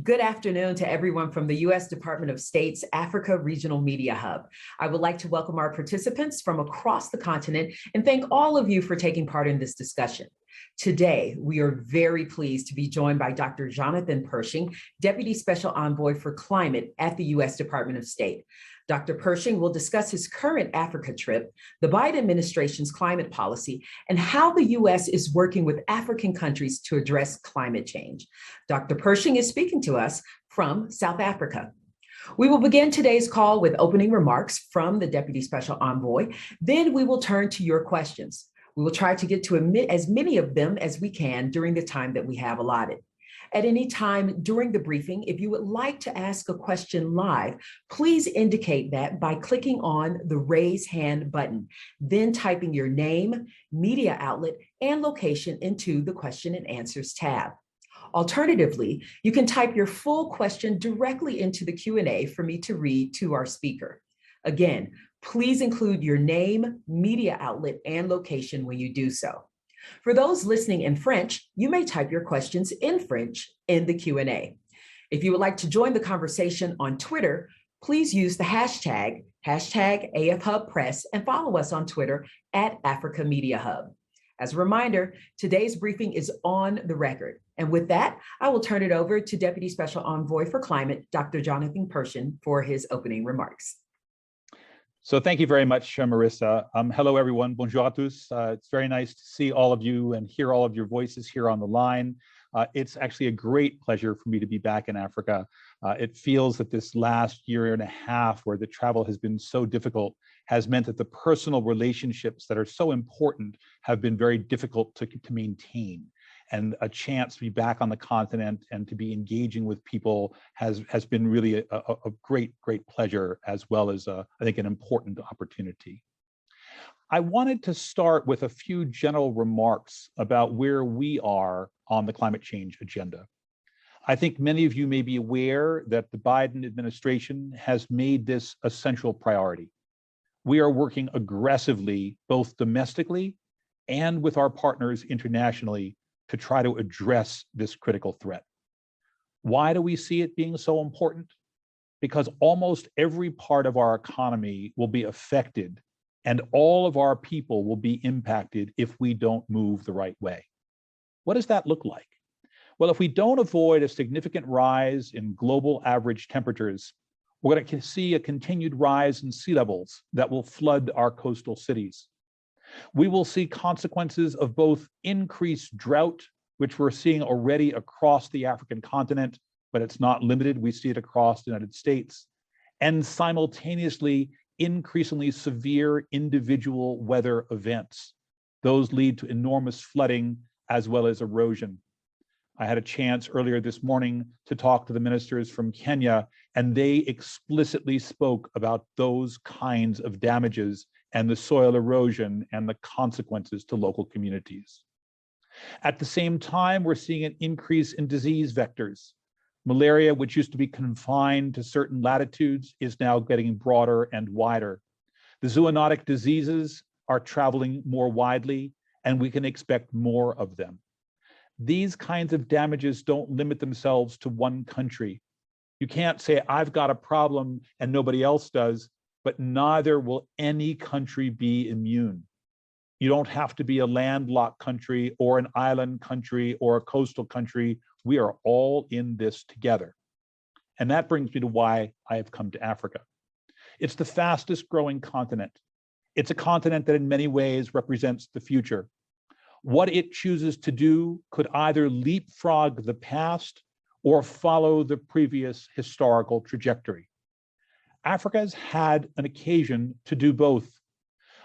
Good afternoon to everyone from the U.S. Department of State's Africa Regional Media Hub. I would like to welcome our participants from across the continent and thank all of you for taking part in this discussion. Today, we are very pleased to be joined by Dr. Jonathan Pershing, Deputy Special Envoy for Climate at the U.S. Department of State. Dr. Pershing will discuss his current Africa trip, the Biden administration's climate policy, and how the U.S. is working with African countries to address climate change. Dr. Pershing is speaking to us from South Africa. We will begin today's call with opening remarks from the Deputy Special Envoy. Then we will turn to your questions. We will try to get to as many of them as we can during the time that we have allotted. At any time during the briefing, if you would like to ask a question live, please indicate that by clicking on the raise hand button, then typing your name, media outlet, and location into the question and answers tab. Alternatively, you can type your full question directly into the Q&A for me to read to our speaker. Again, please include your name, media outlet, and location when you do so. For those listening in French, you may type your questions in French in the Q&A. If you would like to join the conversation on Twitter, please use the hashtag AFHubPress, and follow us on Twitter at Africa Media Hub. As a reminder, today's briefing is on the record. And with that, I will turn it over to Deputy Special Envoy for Climate, Dr. Jonathan Pershing, for his opening remarks. So thank you very much, Marissa. Hello, everyone. Bonjour à tous. It's very nice to see all of you and hear all of your voices here on the line. It's actually a great pleasure for me to be back in Africa. It feels that this last year and a half where the travel has been so difficult has meant that the personal relationships that are so important have been very difficult to maintain. And a chance to be back on the continent and to be engaging with people has been really a great pleasure, as well as I think an important opportunity. I wanted to start with a few general remarks about where we are on the climate change agenda. I think many of you may be aware that the Biden administration has made this a central priority. We are working aggressively, both domestically and with our partners internationally, to try to address this critical threat. Why do we see it being so important? Because almost every part of our economy will be affected and all of our people will be impacted if we don't move the right way. What does that look like? Well, if we don't avoid a significant rise in global average temperatures, we're going to see a continued rise in sea levels that will flood our coastal cities. We will see consequences of both increased drought, which we're seeing already across the African continent, but it's not limited. We see it across the United States, and simultaneously increasingly severe individual weather events. Those lead to enormous flooding as well as erosion. I had a chance earlier this morning to talk to the ministers from Kenya, and they explicitly spoke about those kinds of damages and the soil erosion and the consequences to local communities. At the same time, we're seeing an increase in disease vectors. Malaria, which used to be confined to certain latitudes, is now getting broader and wider. The zoonotic diseases are traveling more widely, and we can expect more of them. These kinds of damages don't limit themselves to one country. You can't say, I've got a problem and nobody else does, but neither will any country be immune. You don't have to be a landlocked country or an island country or a coastal country. We are all in this together. And that brings me to why I have come to Africa. It's the fastest growing continent. It's a continent that in many ways represents the future. What it chooses to do could either leapfrog the past or follow the previous historical trajectory. Africa has had an occasion to do both.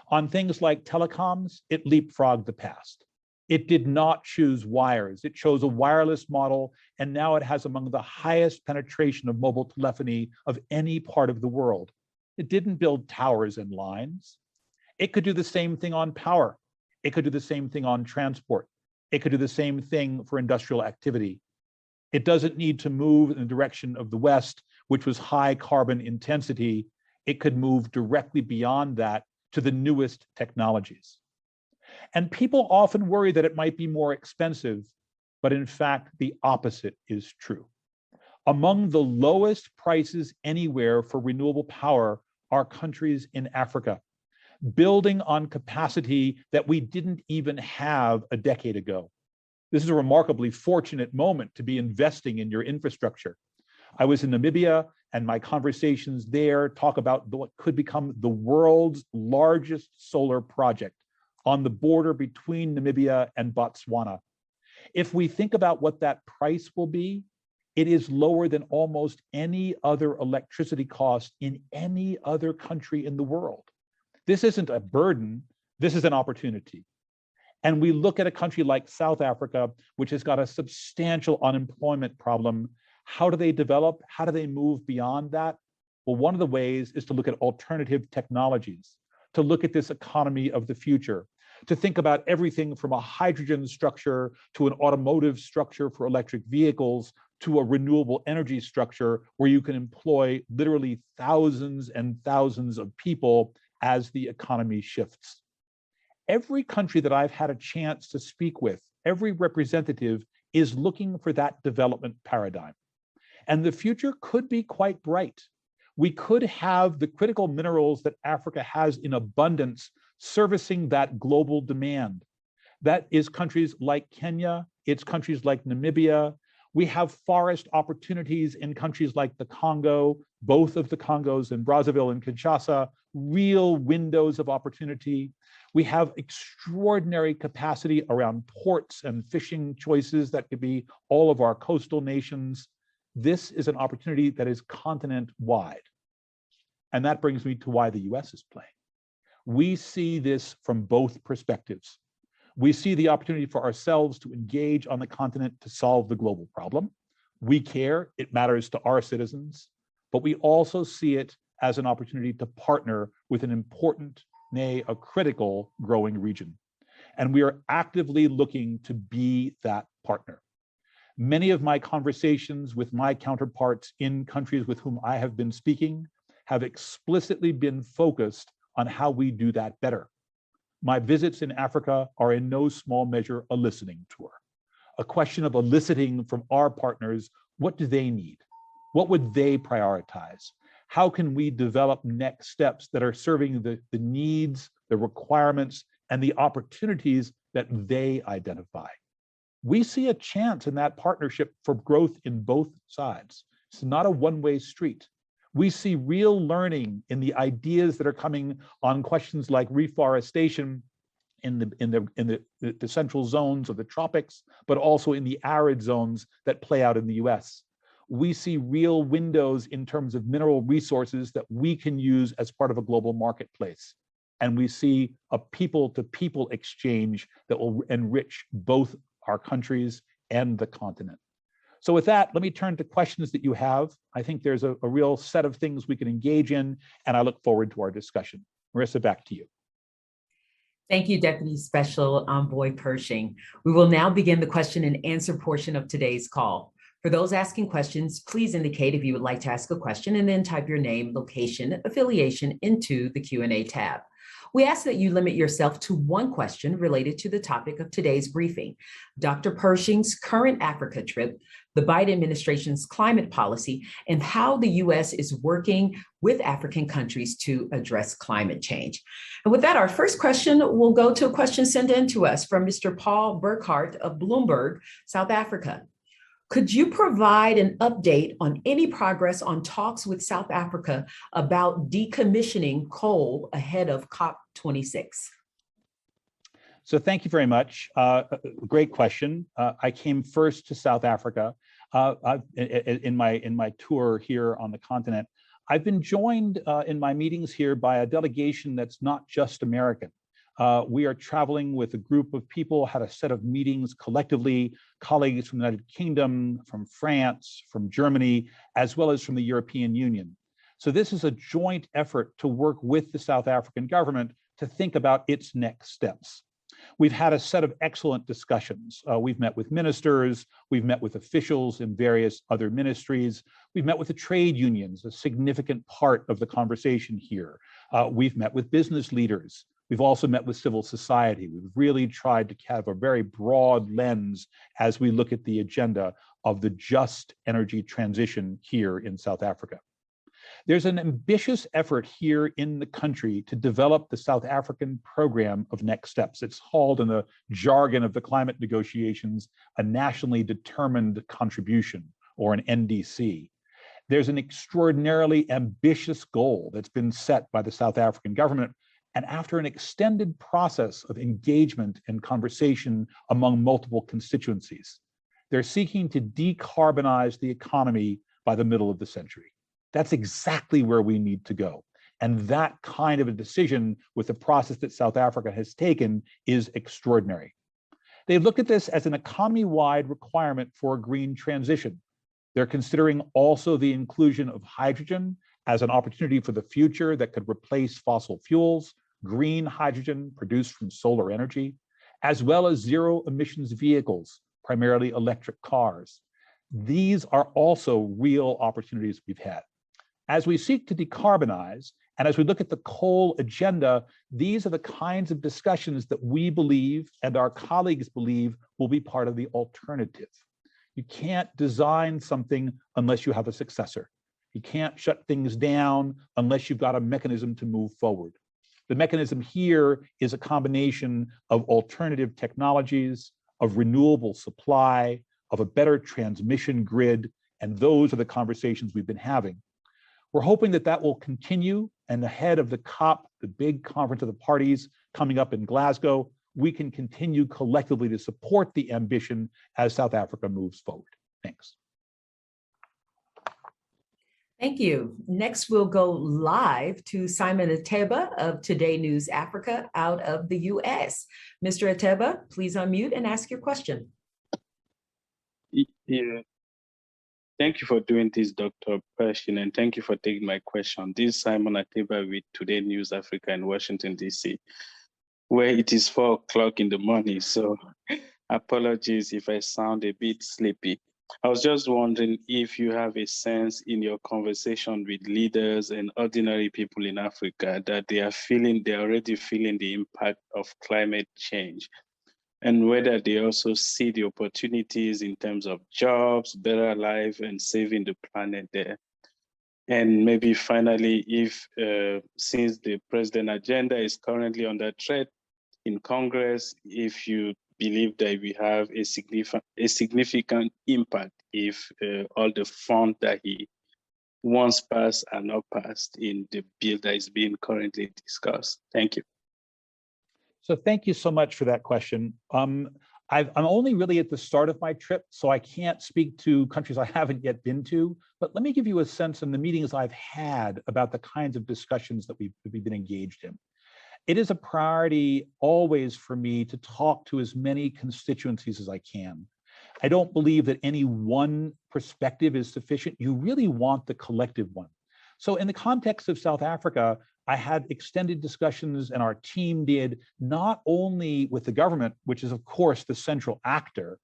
On things like telecoms, it leapfrogged the past. It did not choose wires. It chose a wireless model, and now it has among the highest penetration of mobile telephony of any part of the world. It didn't build towers and lines. It could do the same thing on power. It could do the same thing on transport. It could do the same thing for industrial activity. It doesn't need to move in the direction of the West, which was high carbon intensity. It could move directly beyond that to the newest technologies. And people often worry that it might be more expensive, but in fact, the opposite is true. Among the lowest prices anywhere for renewable power are countries in Africa, building on capacity that we didn't even have a decade ago. This is a remarkably fortunate moment to be investing in your infrastructure. I was in Namibia, and my conversations there talk about what could become the world's largest solar project on the border between Namibia and Botswana. If we think about what that price will be, it is lower than almost any other electricity cost in any other country in the world. This isn't a burden, this is an opportunity. And we look at a country like South Africa, which has got a substantial unemployment problem. How do they develop? How do they move beyond that? Well, one of the ways is to look at alternative technologies, to look at this economy of the future, to think about everything from a hydrogen structure to an automotive structure for electric vehicles to a renewable energy structure where you can employ literally thousands and thousands of people as the economy shifts. Every country that I've had a chance to speak with, every representative is looking for that development paradigm. And the future could be quite bright. We could have the critical minerals that Africa has in abundance servicing that global demand. That is countries like Kenya, it's countries like Namibia. We have forest opportunities in countries like the Congo, both of the Congos in Brazzaville and Kinshasa, real windows of opportunity. We have extraordinary capacity around ports and fishing choices that could be all of our coastal nations. This is an opportunity that is continent-wide. And that brings me to why the US is playing. We see this from both perspectives. We see the opportunity for ourselves to engage on the continent to solve the global problem. We care, it matters to our citizens, but we also see it as an opportunity to partner with an important, nay, a critical growing region. And we are actively looking to be that partner. Many of my conversations with my counterparts in countries with whom I have been speaking have explicitly been focused on how we do that better. My visits in Africa are in no small measure a listening tour, a question of eliciting from our partners, what do they need? What would they prioritize? How can we develop next steps that are serving the needs, the requirements, and the opportunities that they identify? We see a chance in that partnership for growth in both sides. It's not a one-way street. We see real learning in the ideas that are coming on questions like reforestation in the central zones of the tropics, but also in the arid zones that play out in the US. We see real windows in terms of mineral resources that we can use as part of a global marketplace. And we see a people-to-people exchange that will enrich both our countries and the continent. So with that, let me turn to questions that you have. I think there's a real set of things we can engage in, and I look forward to our discussion. Marissa, back to you. Thank you, Deputy Special Envoy Pershing. We will now begin the question and answer portion of today's call. For those asking questions, please indicate if you would like to ask a question and then type your name, location, affiliation into the Q&A tab. We ask that you limit yourself to one question related to the topic of today's briefing: Dr. Pershing's current Africa trip, the Biden administration's climate policy, and how the US is working with African countries to address climate change. And with that, our first question will go to a question sent in to us from Mr. Paul Burkhardt of Bloomberg, South Africa. Could you provide an update on any progress on talks with South Africa about decommissioning coal ahead of COP26? So thank you very much. Great question. I came first to South Africa in my tour here on the continent. I've been joined in my meetings here by a delegation that's not just American. We are traveling with a group of people, had a set of meetings collectively, colleagues from the United Kingdom, from France, from Germany, as well as from the European Union. So this is a joint effort to work with the South African government to think about its next steps. We've had a set of excellent discussions. We've met with ministers, we've met with officials in various other ministries, we've met with the trade unions, a significant part of the conversation here. We've met with business leaders. We've also met with civil society. We've really tried to have a very broad lens as we look at the agenda of the just energy transition here in South Africa. There's an ambitious effort here in the country to develop the South African program of next steps. It's called, in the jargon of the climate negotiations, a nationally determined contribution, or an NDC. There's an extraordinarily ambitious goal that's been set by the South African government. And after an extended process of engagement and conversation among multiple constituencies, they're seeking to decarbonize the economy by the middle of the century. That's exactly where we need to go. And that kind of a decision with the process that South Africa has taken is extraordinary. They've looked at this as an economy-wide requirement for a green transition. They're considering also the inclusion of hydrogen as an opportunity for the future that could replace fossil fuels, green hydrogen produced from solar energy, as well as zero emissions vehicles, primarily electric cars. These are also real opportunities we've had. As we seek to decarbonize, and as we look at the coal agenda, these are the kinds of discussions that we believe and our colleagues believe will be part of the alternative. You can't design something unless you have a successor. You can't shut things down unless you've got a mechanism to move forward. The mechanism here is a combination of alternative technologies, of renewable supply, of a better transmission grid, and those are the conversations we've been having. We're hoping that that will continue, and ahead of the COP, the big conference of the parties coming up in Glasgow, we can continue collectively to support the ambition as South Africa moves forward. Thanks. Thank you. Next, we'll go live to Simon Ateba of Today News Africa out of the US. Mr. Ateba, please unmute and ask your question. Yeah. Thank you for doing this, Dr. Pershing, and thank you for taking my question. This is Simon Ateba with Today News Africa in Washington, D.C., where it is 4 o'clock in the morning, so apologies if I sound a bit sleepy. I was just wondering if you have a sense in your conversation with leaders and ordinary people in Africa that they're already feeling the impact of climate change, and whether they also see the opportunities in terms of jobs, better life, and saving the planet there. And maybe finally, if since the president agenda is currently under threat in Congress, if you believe that we have a significant impact if all the funds that he once passed are not passed in the bill that is being currently discussed. Thank you. So thank you so much for that question. I'm only really at the start of my trip, so I can't speak to countries I haven't yet been to, but let me give you a sense in the meetings I've had about the kinds of discussions that we've been engaged in. It is a priority always for me to talk to as many constituencies as I can. I don't believe that any one perspective is sufficient. You really want the collective one. So in the context of South Africa, I had extended discussions, and our team did, not only with the government, which is of course the central actor,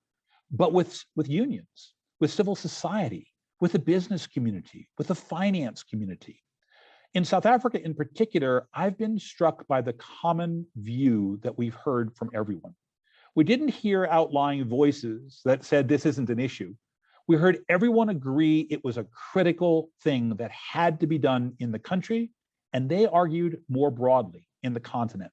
but with unions, with civil society, with the business community, with the finance community. In South Africa in particular, I've been struck by the common view that we've heard from everyone. We didn't hear outlying voices that said this isn't an issue. We heard everyone agree it was a critical thing that had to be done in the country, and they argued more broadly in the continent.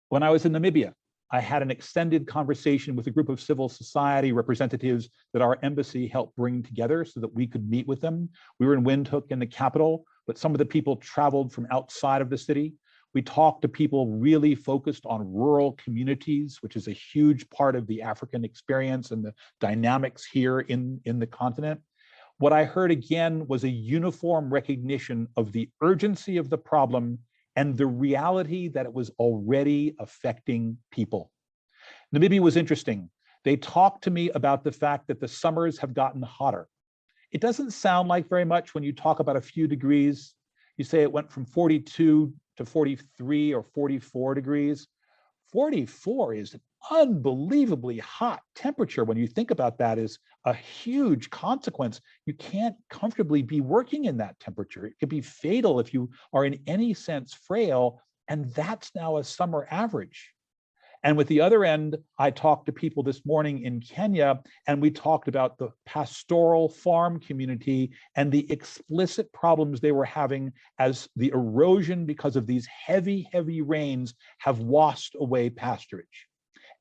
When I was in Namibia, I had an extended conversation with a group of civil society representatives that our embassy helped bring together so that we could meet with them. We were in Windhoek in the capital, but some of the people traveled from outside of the city. We talked to people really focused on rural communities, which is a huge part of the African experience and the dynamics here in the continent. What I heard again was a uniform recognition of the urgency of the problem and the reality that it was already affecting people. Namibia was interesting. They talked to me about the fact that the summers have gotten hotter. It doesn't sound like very much when you talk about a few degrees. You say it went from 42 to 43 or 44 degrees. 44 is an unbelievably hot temperature. When you think about that, is a huge consequence. You can't comfortably be working in that temperature. It could be fatal if you are in any sense frail, and that's now a summer average. And with the other end, I talked to people this morning in Kenya, and we talked about the pastoral farm community and the explicit problems they were having as the erosion because of these heavy, heavy rains have washed away pasturage.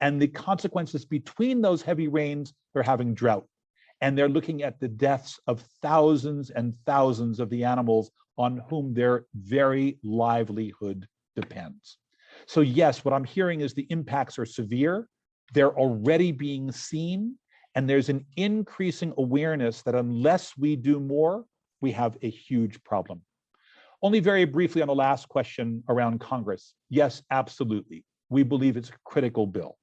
And the consequences between those heavy rains, they're having drought. And they're looking at the deaths of thousands and thousands of the animals on whom their very livelihood depends. So yes, what I'm hearing is the impacts are severe. They're already being seen. And there's an increasing awareness that unless we do more, we have a huge problem. Only very briefly on the last question around Congress. Yes, absolutely. We believe it's a critical bill.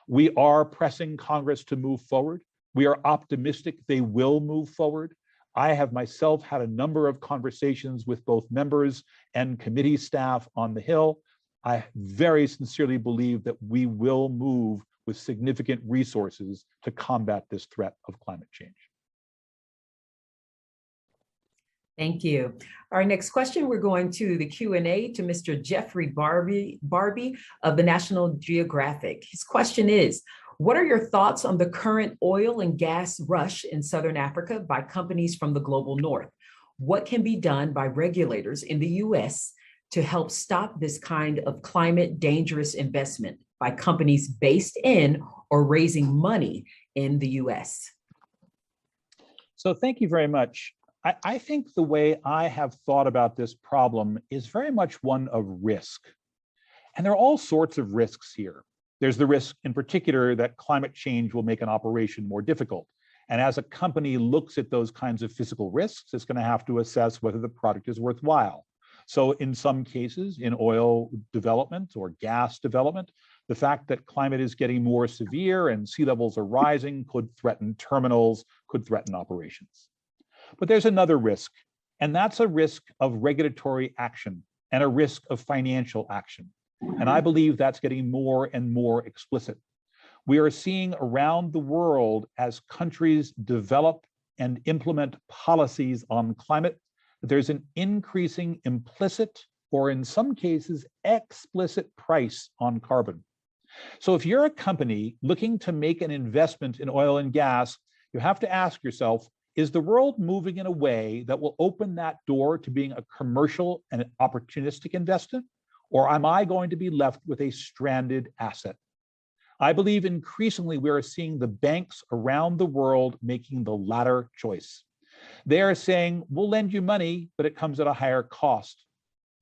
We are pressing Congress to move forward. We are optimistic they will move forward. I have myself had a number of conversations with both members and committee staff on the Hill. I very sincerely believe that we will move with significant resources to combat this threat of climate change. Thank you. Our next question, we're going to the Q&A to Mr. Jeffrey Barbie of the National Geographic. His question is, what are your thoughts on the current oil and gas rush in Southern Africa by companies from the global north? What can be done by regulators in the US to help stop this kind of climate dangerous investment by companies based in or raising money in the US? So thank you very much. I think the way I have thought about this problem is very much one of risk. And there are all sorts of risks here. There's the risk in particular that climate change will make an operation more difficult. And as a company looks at those kinds of physical risks, it's going to have to assess whether the product is worthwhile. So in some cases, in oil development or gas development, the fact that climate is getting more severe and sea levels are rising could threaten terminals, could threaten operations. But there's another risk, and that's a risk of regulatory action and a risk of financial action. And I believe that's getting more and more explicit. We are seeing around the world as countries develop and implement policies on climate, there's an increasing implicit, or in some cases, explicit price on carbon. So if you're a company looking to make an investment in oil and gas, you have to ask yourself, is the world moving in a way that will open that door to being a commercial and opportunistic investment? Or am I going to be left with a stranded asset? I believe increasingly we are seeing the banks around the world making the latter choice. They are saying, we'll lend you money, but it comes at a higher cost.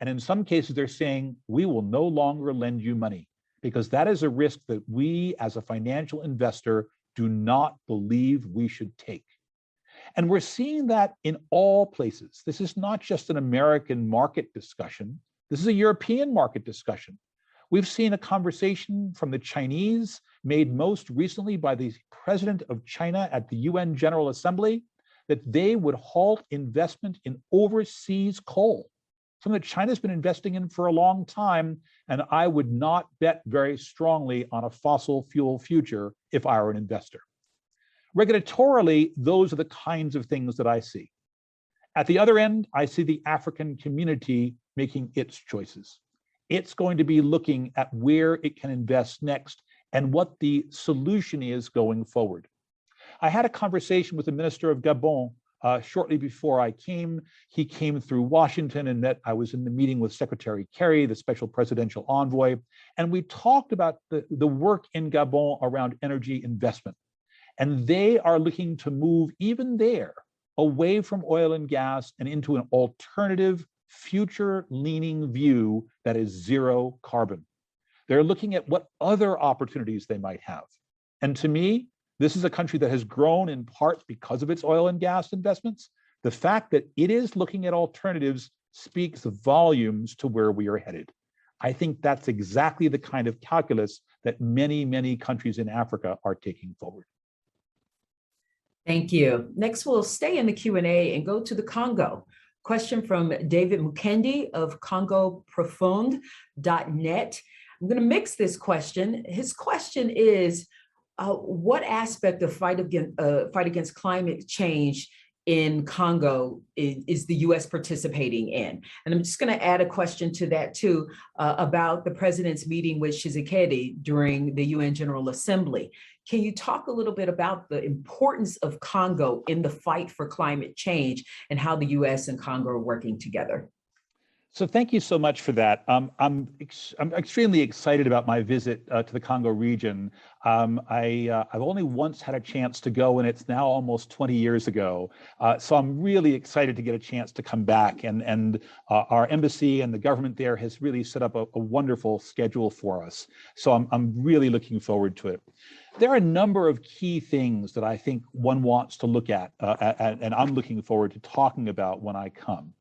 And in some cases, they're saying, we will no longer lend you money, because that is a risk that we as a financial investor do not believe we should take. And we're seeing that in all places. This is not just an American market discussion. This is a European market discussion. We've seen a conversation from the Chinese made most recently by the president of China at the UN General Assembly that they would halt investment in overseas coal, something that China's been investing in for a long time, and I would not bet very strongly on a fossil fuel future if I were an investor. Regulatorily, those are the kinds of things that I see. At the other end, I see the African community making its choices. It's going to be looking at where it can invest next and what the solution is going forward. I had a conversation with the Minister of Gabon shortly before I came. He came through Washington and I was in the meeting with Secretary Kerry, the Special Presidential Envoy, and we talked about the work in Gabon around energy investment. And they are looking to move even there away from oil and gas and into an alternative, future-leaning view that is zero carbon. They're looking at what other opportunities they might have. And to me, this is a country that has grown in part because of its oil and gas investments. The fact that it is looking at alternatives speaks volumes to where we are headed. I think that's exactly the kind of calculus that many, many countries in Africa are taking forward. Thank you. Next, we'll stay in the Q&A and go to the Congo. Question from David Mukendi of CongoProfonde.net. I'm going to mix this question. His question is, what aspect of fight against climate change in Congo is the U.S. participating in? And I'm just going to add a question to that too, about the president's meeting with Tshisekedi during the UN General Assembly. Can you talk a little bit about the importance of Congo in the fight for climate change and how the U.S. and Congo are working together? So thank you so much for that. I'm extremely excited about my visit to the Congo region. I've only once had a chance to go, and it's now almost 20 years ago. So I'm really excited to get a chance to come back. And our embassy and the government there has really set up a wonderful schedule for us. So I'm really looking forward to it. There are a number of key things that I think one wants to look at, and I'm looking forward to talking about when I come.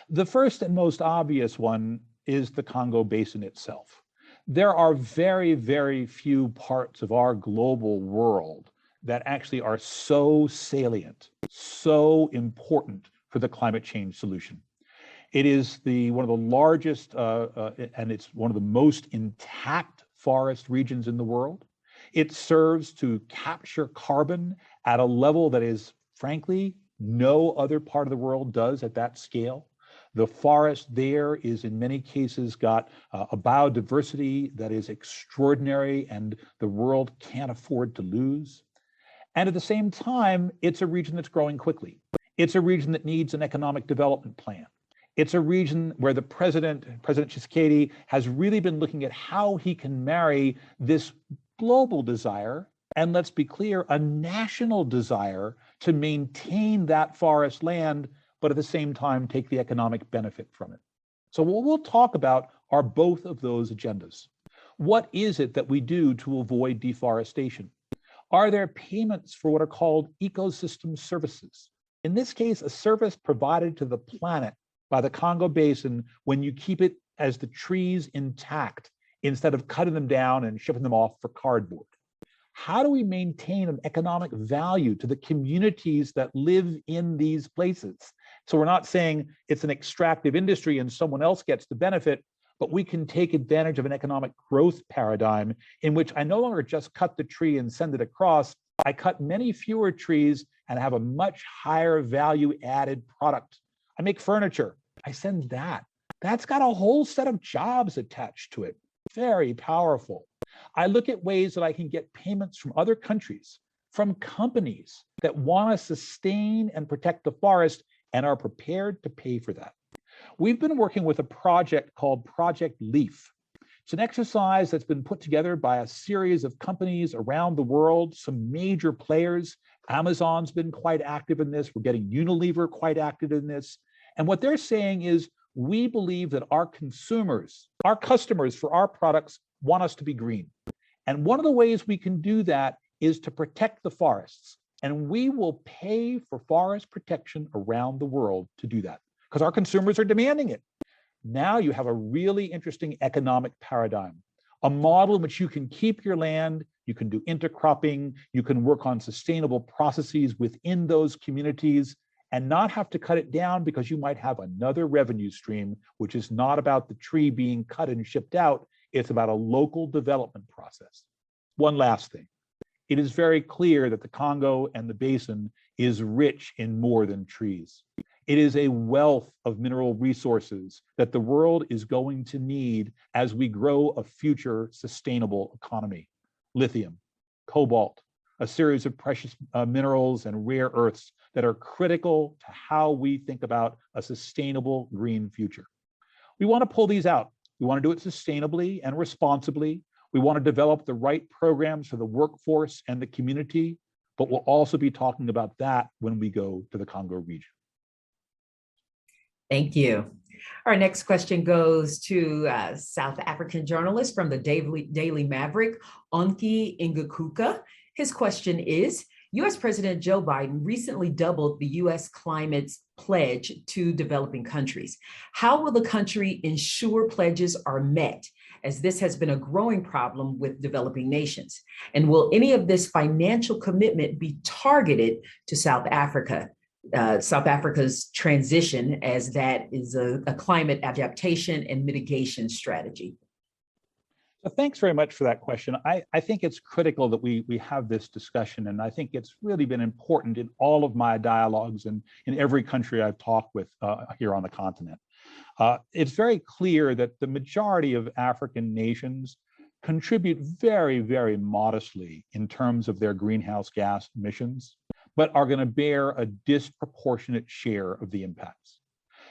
The first and most obvious one is the Congo Basin itself. There are very, very few parts of our global world that actually are so salient, so important for the climate change solution. It is one of the largest and it's one of the most intact forest regions in the world. It serves to capture carbon at a level that is, frankly, no other part of the world does at that scale. The forest there is in many cases got a biodiversity that is extraordinary and the world can't afford to lose. And at the same time, it's a region that's growing quickly. It's a region that needs an economic development plan. It's a region where the President Tshisekedi, has really been looking at how he can marry this global desire, and let's be clear, a national desire to maintain that forest land, but at the same time, take the economic benefit from it. So what we'll talk about are both of those agendas. What is it that we do to avoid deforestation? Are there payments for what are called ecosystem services? In this case, a service provided to the planet by the Congo Basin when you keep it as the trees intact instead of cutting them down and shipping them off for cardboard. How do we maintain an economic value to the communities that live in these places? So we're not saying it's an extractive industry and someone else gets the benefit, but we can take advantage of an economic growth paradigm in which I no longer just cut the tree and send it across. I cut many fewer trees and have a much higher value added product. I make furniture, I send that. That's got a whole set of jobs attached to it. Very powerful. I look at ways that I can get payments from other countries, from companies that want to sustain and protect the forest and are prepared to pay for that. We've been working with a project called Project Leaf. It's an exercise that's been put together by a series of companies around the world, some major players. Amazon's been quite active in this. We're getting Unilever quite active in this. And what they're saying is, we believe that our consumers, our customers for our products want us to be green. And one of the ways we can do that is to protect the forests. And we will pay for forest protection around the world to do that because our consumers are demanding it. Now you have a really interesting economic paradigm, a model in which you can keep your land, you can do intercropping, you can work on sustainable processes within those communities and not have to cut it down because you might have another revenue stream, which is not about the tree being cut and shipped out. It's about a local development process. One last thing. It is very clear that the Congo and the basin is rich in more than trees. It is a wealth of mineral resources that the world is going to need as we grow a future sustainable economy. Lithium, cobalt, a series of precious minerals and rare earths that are critical to how we think about a sustainable green future. We want to pull these out. We want to do it sustainably and responsibly. We want to develop the right programs for the workforce and the community, but we'll also be talking about that when we go to the Congo region. Thank you. Our next question goes to South African journalist from the Daily Maverick, Onki Ngakuka. His question is, U.S. President Joe Biden recently doubled the U.S. climate's pledge to developing countries. How will the country ensure pledges are met, as this has been a growing problem with developing nations? And will any of this financial commitment be targeted to South Africa? South Africa's transition, as that is a climate adaptation and mitigation strategy. So thanks very much for that question. I think it's critical that we have this discussion, and I think it's really been important in all of my dialogues and in every country I've talked with here on the continent. It's very clear that the majority of African nations contribute very, very modestly in terms of their greenhouse gas emissions, but are going to bear a disproportionate share of the impacts.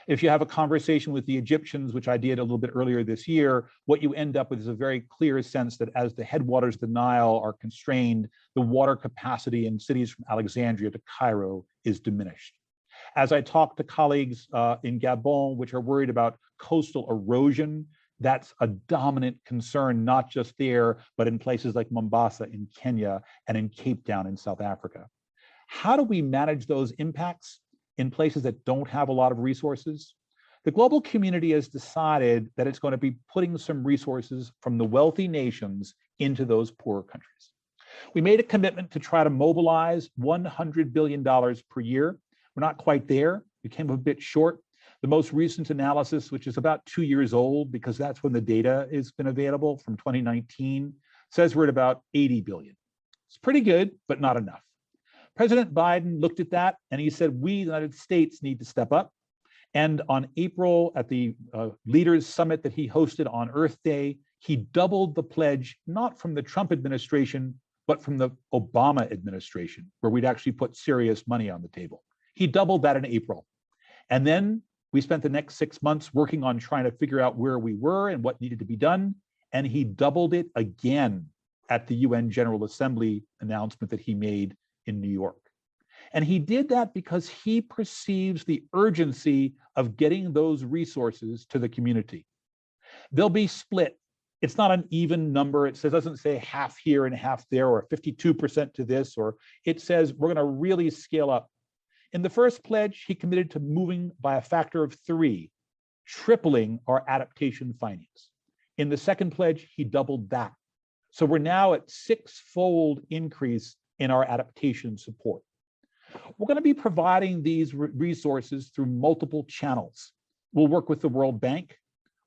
If you have a conversation with the Egyptians, which I did a little bit earlier this year, what you end up with is a very clear sense that as the headwaters of the Nile are constrained, the water capacity in cities from Alexandria to Cairo is diminished. As I talk to colleagues in Gabon, which are worried about coastal erosion, that's a dominant concern, not just there, but in places like Mombasa in Kenya and in Cape Town in South Africa. How do we manage those impacts in places that don't have a lot of resources? The global community has decided that it's going to be putting some resources from the wealthy nations into those poorer countries. We made a commitment to try to mobilize $100 billion per year. We're not quite there. We came a bit short. The most recent analysis, which is about 2 years old, because that's when the data has been available from 2019, says we're at about 80 billion. It's pretty good, but not enough. President Biden looked at that and he said, we, the United States, need to step up. And on April, at the Leaders Summit that he hosted on Earth Day, he doubled the pledge, not from the Trump administration, but from the Obama administration, where we'd actually put serious money on the table. He doubled that in April. And then we spent the next 6 months working on trying to figure out where we were and what needed to be done. And he doubled it again at the UN General Assembly announcement that he made in New York. And he did that because he perceives the urgency of getting those resources to the community. They'll be split. It's not an even number. It doesn't say half here and half there, or 52% to this, or it says we're going to really scale up. In the first pledge, he committed to moving by a factor of 3, tripling our adaptation finance. In the second pledge, he doubled that. So we're now at 6-fold increase in our adaptation support. We're going to be providing these resources through multiple channels. We'll work with the World Bank.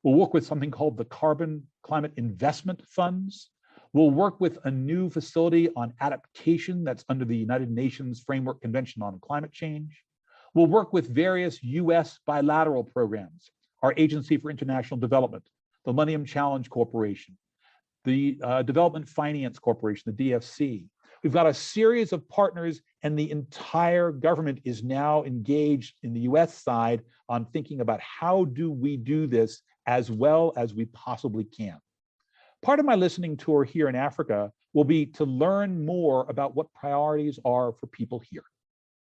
We'll work with something called the Carbon Climate Investment Funds. We'll work with a new facility on adaptation that's under the United Nations Framework Convention on Climate Change. We'll work with various US bilateral programs, our Agency for International Development, the Millennium Challenge Corporation, the Development Finance Corporation, the DFC. We've got a series of partners, and the entire government is now engaged in the US side on thinking about how do we do this as well as we possibly can. Part of my listening tour here in Africa will be to learn more about what priorities are for people here.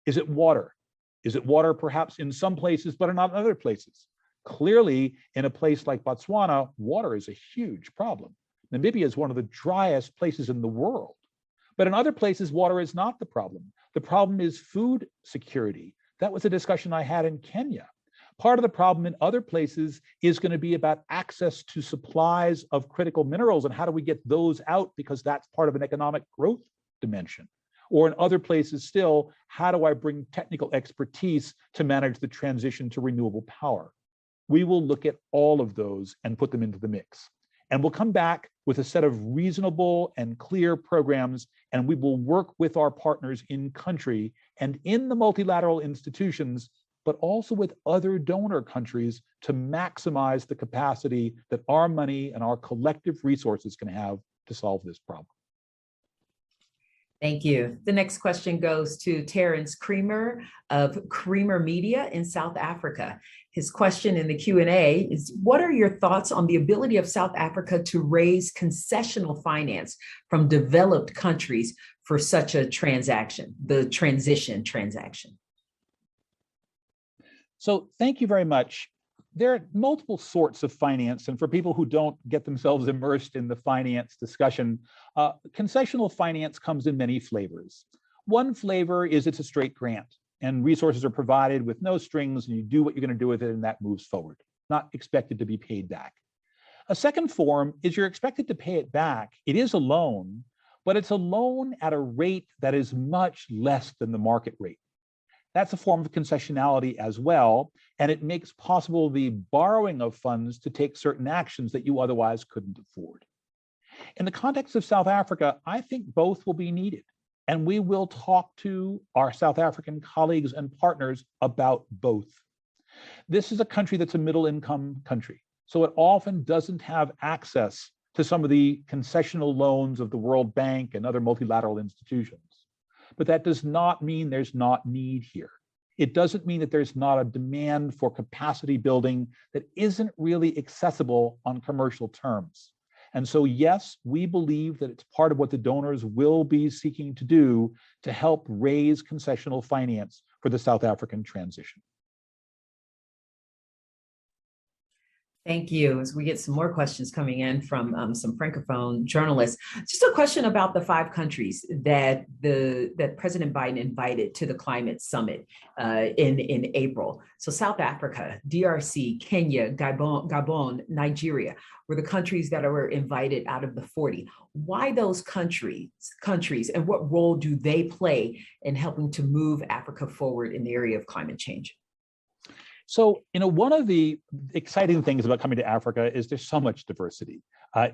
Is it water? Is it water perhaps in some places, but not in other places? Clearly, in a place like Botswana, water is a huge problem. Namibia is one of the driest places in the world. But in other places, water is not the problem. The problem is food security. That was a discussion I had in Kenya. Part of the problem in other places is going to be about access to supplies of critical minerals and how do we get those out, because that's part of an economic growth dimension. Or in other places still, how do I bring technical expertise to manage the transition to renewable power? We will look at all of those and put them into the mix. And we'll come back with a set of reasonable and clear programs, and we will work with our partners in country and in the multilateral institutions, but also with other donor countries to maximize the capacity that our money and our collective resources can have to solve this problem. Thank you. The next question goes to Terence Creamer of Creamer Media in South Africa. His question in the Q&A is, what are your thoughts on the ability of South Africa to raise concessional finance from developed countries for such a transaction, the transition transaction? So thank you very much. There are multiple sorts of finance, and for people who don't get themselves immersed in the finance discussion, concessional finance comes in many flavors. One flavor is it's a straight grant, and resources are provided with no strings, and you do what you're going to do with it, and that moves forward, not expected to be paid back. A second form is you're expected to pay it back. It is a loan, but it's a loan at a rate that is much less than the market rate. That's a form of concessionality as well, and it makes possible the borrowing of funds to take certain actions that you otherwise couldn't afford. In the context of South Africa, I think both will be needed. And we will talk to our South African colleagues and partners about both. This is a country that's a middle income country, so it often doesn't have access to some of the concessional loans of the World Bank and other multilateral institutions. But that does not mean there's not need here. It doesn't mean that there's not a demand for capacity building that isn't really accessible on commercial terms. And so, yes, we believe that it's part of what the donors will be seeking to do to help raise concessional finance for the South African transition. Thank you. As we get some more questions coming in from some Francophone journalists, just a question about the 5 countries that President Biden invited to the climate summit in April. So South Africa, DRC, Kenya, Gabon, Nigeria were the countries that were invited out of the 40. Why those countries, and what role do they play in helping to move Africa forward in the area of climate change? So, one of the exciting things about coming to Africa is there's so much diversity.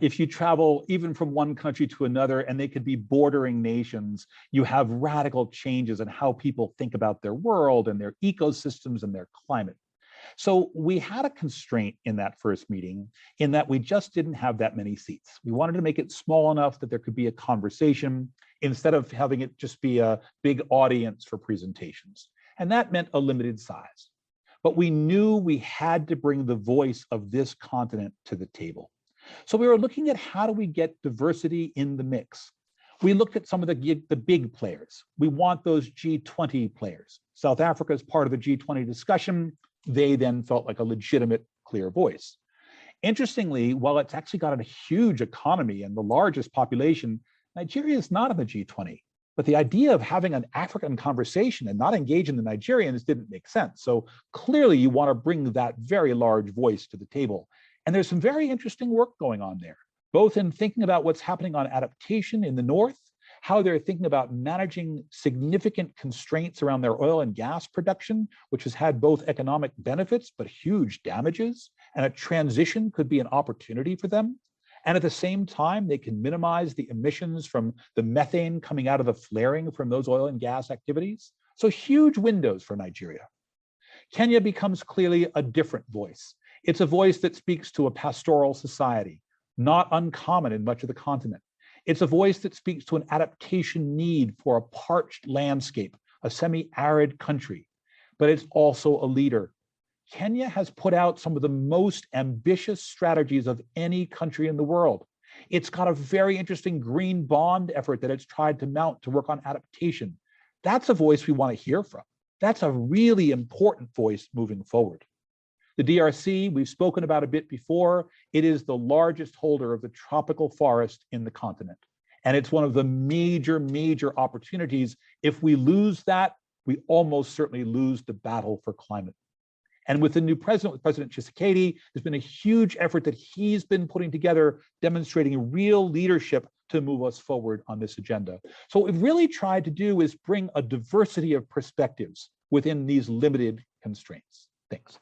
If you travel even from one country to another, and they could be bordering nations, you have radical changes in how people think about their world and their ecosystems and their climate. So we had a constraint in that first meeting in that we just didn't have that many seats. We wanted to make it small enough that there could be a conversation instead of having it just be a big audience for presentations. And that meant a limited size. But we knew we had to bring the voice of this continent to the table. So we were looking at how do we get diversity in the mix. We looked at some of the big players. We want those G20 players. South Africa is part of the G20 discussion. They then felt like a legitimate, clear voice. Interestingly, while it's actually got a huge economy and the largest population, Nigeria is not in the G20. But the idea of having an African conversation and not engaging the Nigerians didn't make sense. So clearly you want to bring that very large voice to the table. And there's some very interesting work going on there, both in thinking about what's happening on adaptation in the north, how they're thinking about managing significant constraints around their oil and gas production, which has had both economic benefits, but huge damages, and a transition could be an opportunity for them. And at the same time, they can minimize the emissions from the methane coming out of the flaring from those oil and gas activities. So huge windows for Nigeria. Kenya becomes clearly a different voice. It's a voice that speaks to a pastoral society, not uncommon in much of the continent. It's a voice that speaks to an adaptation need for a parched landscape, a semi-arid country, but it's also a leader. Kenya has put out some of the most ambitious strategies of any country in the world. It's got a very interesting green bond effort that it's tried to mount to work on adaptation. That's a voice we want to hear from. That's a really important voice moving forward. The DRC, we've spoken about a bit before. It is the largest holder of the tropical forest in the continent. And it's one of the major opportunities. If we lose that, we almost certainly lose the battle for climate. And with the new president, with President Tshisekedi, there's been a huge effort that he's been putting together, demonstrating real leadership to move us forward on this agenda. So what we've really tried to do is bring a diversity of perspectives within these limited constraints. Thanks.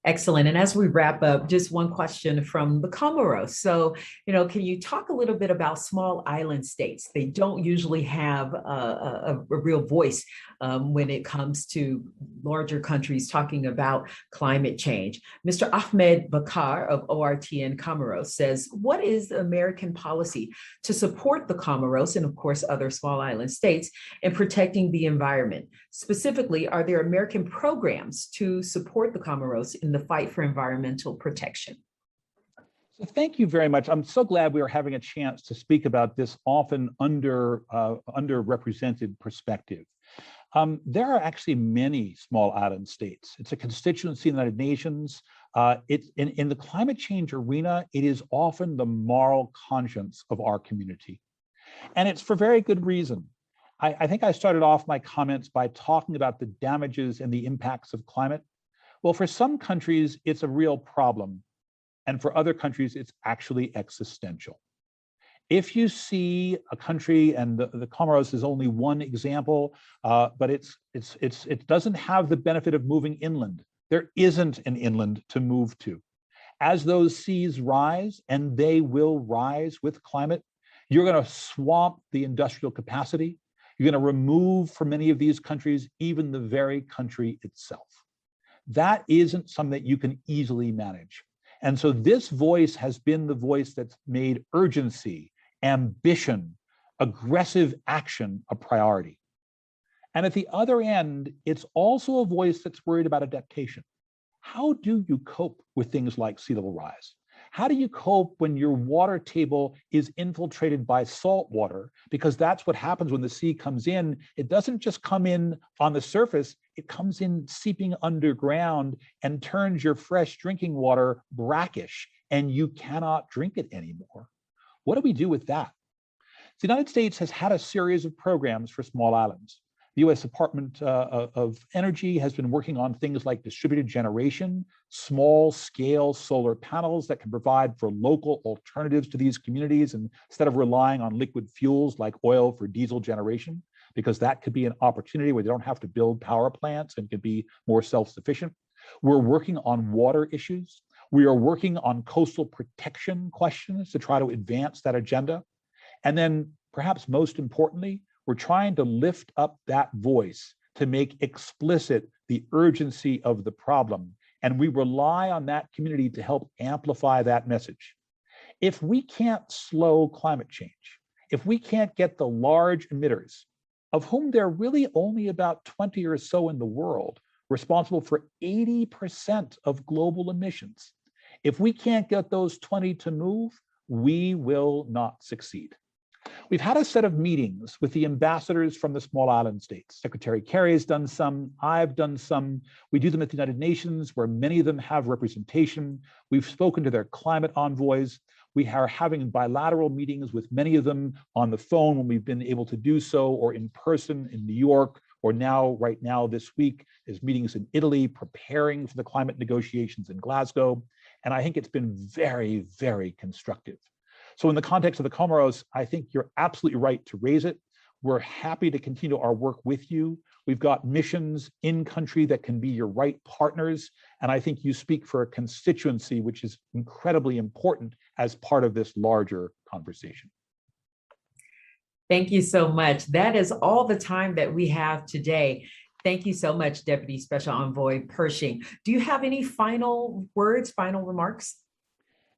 Excellent. And as we wrap up, just one question from the Comoros. So, can you talk a little bit about small island states? They don't usually have a real voice when it comes to larger countries talking about climate change. Mr. Ahmed Bakar of ORTN Comoros says, what is the American policy to support the Comoros and of course other small island states in protecting the environment? Specifically, are there American programs to support the Comoros in the fight for environmental protection? So thank you very much. I'm so glad we are having a chance to speak about this often underrepresented perspective. There are actually many small island states. It's a constituency in the United Nations. It's in the climate change arena, it is often the moral conscience of our community. And it's for very good reason. I think I started off my comments by talking about the damages and the impacts of climate. Well, for some countries, it's a real problem. And for other countries, it's actually existential. If you see a country, and the Comoros is only one example, but it doesn't have the benefit of moving inland. There isn't an inland to move to. As those seas rise, and they will rise with climate, you're going to swamp the industrial capacity. You're going to remove from many of these countries even the very country itself. That isn't something that you can easily manage. And so this voice has been the voice that's made urgency, ambition, aggressive action a priority. And at the other end, it's also a voice that's worried about adaptation. How do you cope with things like sea level rise? How do you cope when your water table is infiltrated by salt water? Because that's what happens when the sea comes in. It doesn't just come in on the surface, it comes in seeping underground and turns your fresh drinking water brackish, and you cannot drink it anymore. What do we do with that? The United States has had a series of programs for small islands. The US Department of Energy has been working on things like distributed generation, small scale solar panels that can provide for local alternatives to these communities instead of relying on liquid fuels like oil for diesel generation, because that could be an opportunity where they don't have to build power plants and could be more self-sufficient. We're working on water issues. We are working on coastal protection questions to try to advance that agenda. And then perhaps most importantly, we're trying to lift up that voice to make explicit the urgency of the problem. And we rely on that community to help amplify that message. If we can't slow climate change, if we can't get the large emitters, of whom there are really only about 20 or so in the world, responsible for 80% of global emissions, if we can't get those 20 to move, we will not succeed. We've had a set of meetings with the ambassadors from the small island states. Secretary Kerry has done some, I've done some. We do them at the United Nations, where many of them have representation. We've spoken to their climate envoys. We are having bilateral meetings with many of them on the phone when we've been able to do so, or in person in New York, or now, right now this week, there's meetings in Italy preparing for the climate negotiations in Glasgow. And I think it's been very, very constructive. So in the context of the Comoros, I think you're absolutely right to raise it. We're happy to continue our work with you. We've got missions in country that can be your right partners. And I think you speak for a constituency which is incredibly important as part of this larger conversation. Thank you so much. That is all the time that we have today. Thank you so much, Deputy Special Envoy Pershing. Do you have any final words, final remarks?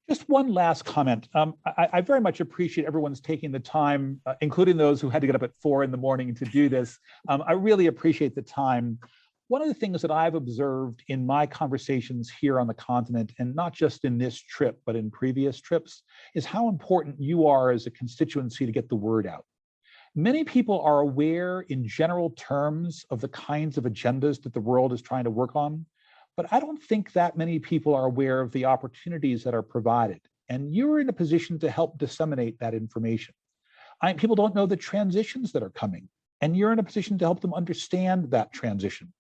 Just one last comment. I very much appreciate everyone's taking the time, including those who had to get up at 4 in the morning to do this. I really appreciate the time. One of the things that I've observed in my conversations here on the continent, and not just in this trip, but in previous trips, is how important you are as a constituency to get the word out. Many people are aware in general terms of the kinds of agendas that the world is trying to work on, but I don't think that many people are aware of the opportunities that are provided. And you're in a position to help disseminate that information. People don't know the transitions that are coming, and you're in a position to help them understand that transition.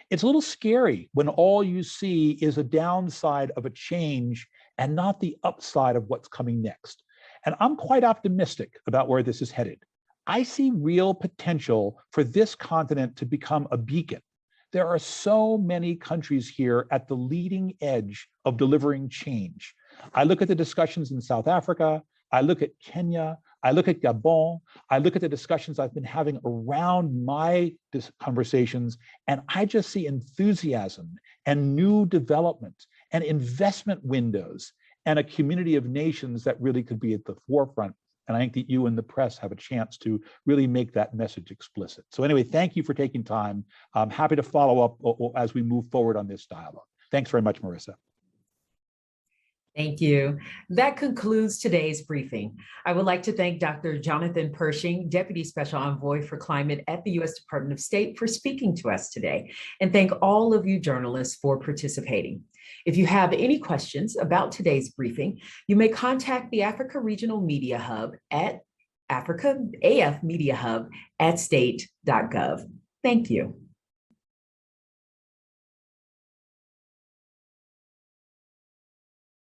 It's a little scary when all you see is a downside of a change and not the upside of what's coming next. And I'm quite optimistic about where this is headed. I see real potential for this continent to become a beacon. There are so many countries here at the leading edge of delivering change. I look at the discussions in South Africa, I look at Kenya, I look at Gabon, I look at the discussions I've been having around my conversations, and I just see enthusiasm and new development and investment windows and a community of nations that really could be at the forefront. And I think that you and the press have a chance to really make that message explicit. So anyway, thank you for taking time. I'm happy to follow up as we move forward on this dialogue. Thanks very much, Marissa. Thank you. That concludes today's briefing. I would like to thank Dr. Jonathan Pershing, Deputy Special Envoy for Climate at the U.S. Department of State, for speaking to us today, and thank all of you journalists for participating. If you have any questions about today's briefing, you may contact the Africa Regional Media Hub at AF Media Hub at state.gov. Thank you.